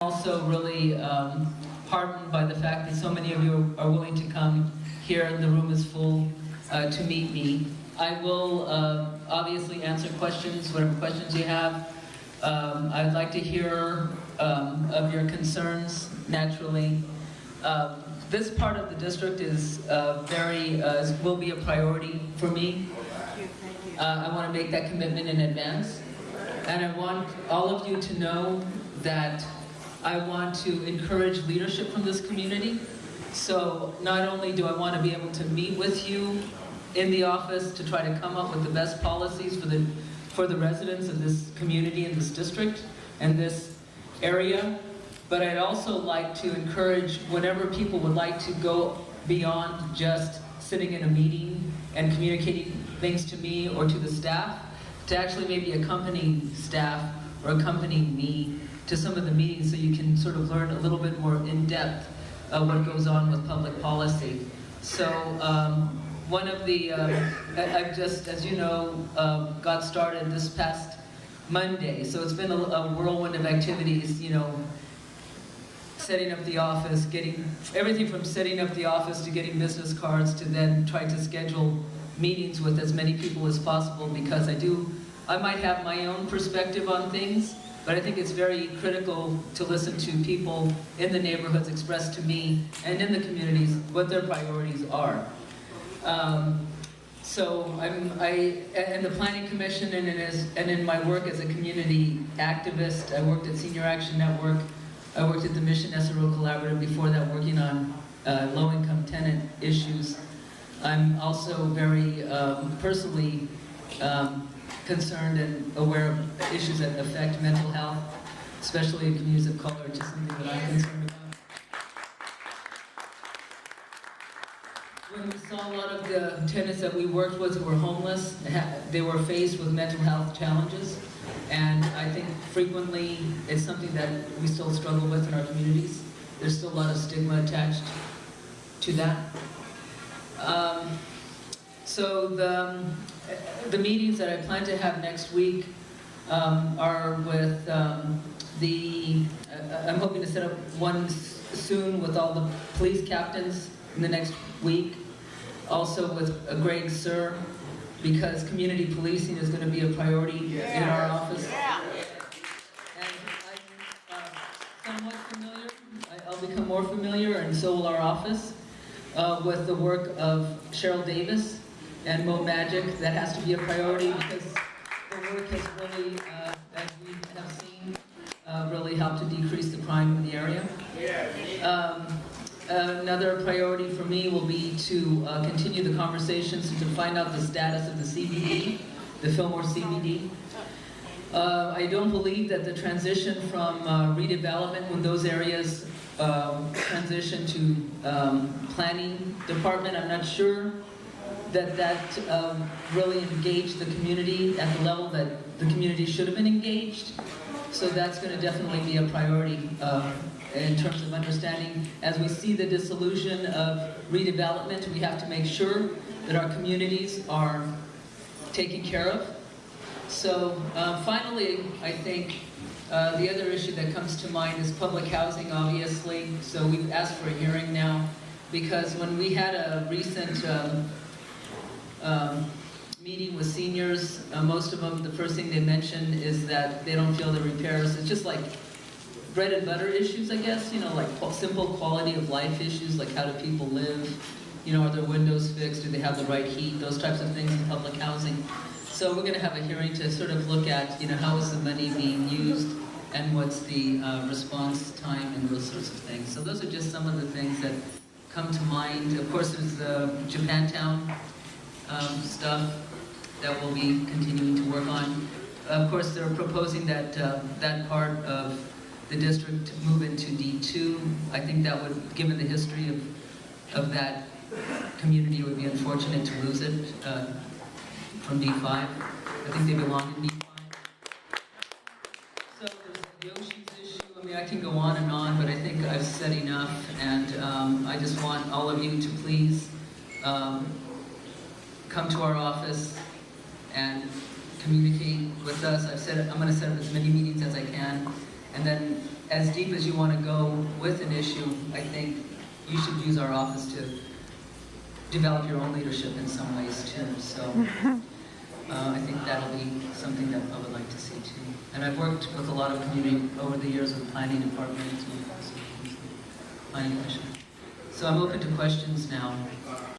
Also really heartened by the fact that so many of you are willing to come here and the room is full to meet me. I will obviously answer questions, whatever questions you have. I'd like to hear of your concerns, naturally. This part of the district is will be a priority for me. I want to make that commitment in advance. And I want all of you to know that I want to encourage leadership from this community. So not only do I want to be able to meet with you in the office to try to come up with the best policies for the residents of this community and this district and this area, but I'd also like to encourage whenever people would like to go beyond just sitting in a meeting and communicating things to me or to the staff, to actually maybe accompany staff or accompany me to some of the meetings so you can sort of learn a little bit more in depth what goes on with public policy. So one of the, I've just, as you know, got started this past Monday. So it's been a whirlwind of activities, you know, setting up the office, getting everything from setting up the office to getting business cards to then trying to schedule meetings with as many people as possible, because I might have my own perspective on things, but I think it's very critical to listen to people in the neighborhoods express to me and in the communities what their priorities are. So in the Planning Commission and in my work as a community activist, I worked at Senior Action Network, I worked at the Mission SRO Collaborative before that, working on low-income tenant issues. I'm also very personally concerned and aware of issues that affect mental health, especially in communities of color, which is something that I'm concerned about. When we saw a lot of the tenants that we worked with who were homeless, they were faced with mental health challenges, and I think frequently it's something that we still struggle with in our communities. There's still a lot of stigma attached to that. So the meetings that I plan to have next week are with I'm hoping to set up one soon with all the police captains in the next week. Also with Greg Sir, because community policing is going to be a priority in our office. And I'm somewhat familiar, I'll become more familiar, and so will our office, with the work of Cheryl Davis and Mo Magic. That has to be a priority because the work has really, as we have seen, really helped to decrease the crime in the area. Another priority for me will be to continue the conversations and to find out the status of the CBD, the Fillmore CBD. I don't believe that the transition from redevelopment, when those areas transition to planning department, I'm not sure that really engaged the community at the level that the community should have been engaged. So that's going to definitely be a priority in terms of understanding. As we see the dissolution of redevelopment, we have to make sure that our communities are taken care of. So finally, I think the other issue that comes to mind is public housing, obviously. So we've asked for a hearing now, because when we had a recent meeting with seniors, most of them, the first thing they mentioned is that they don't feel the repairs. It's just like bread and butter issues, I guess, you know, like simple quality of life issues, like how do people live, you know, are their windows fixed, do they have the right heat, those types of things in public housing. So we're going to have a hearing to sort of look at, you know, how is the money being used and what's the response time and those sorts of things. So those are just some of the things that come to mind. Of course, there's the Japantown stuff that we'll be continuing to work on. Of course, they're proposing that that part of the district to move into D2. I think that would, given the history of that community, it would be unfortunate to lose it from D5. I think they belong in D5. So there's the Yoshi's issue. I mean, I can go on and on, but I think I've said enough, and I just want all of you to please come to our office and communicate with us. I've said I'm going to set up as many meetings as I can, and then as deep as you want to go with an issue, I think you should use our office to develop your own leadership in some ways too. So I think that'll be something that I would like to see too. And I've worked with a lot of community over the years with planning departments and planning commission. So I'm open to questions now.